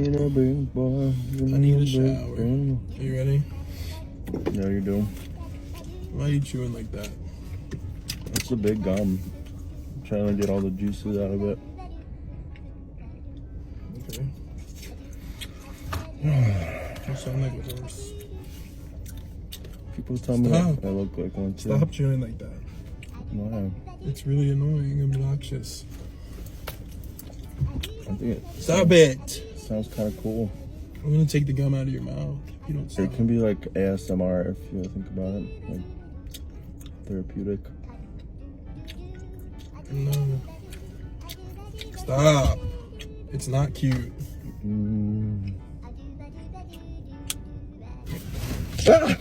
I need a shower. Are you ready? Yeah, you do. Why are you chewing like that? It's a big gum. I'm trying to get all the juices out of it. Okay. You sound like a horse. People tell me I look like one too. Stop chewing like that. Why? It's really annoying and obnoxious. I think it Stop it. sounds kind of cool. I'm gonna take the gum out of your mouth. If you don't stop. It can be like ASMR if you think about it, like therapeutic. No. Stop. It's not cute. Ah!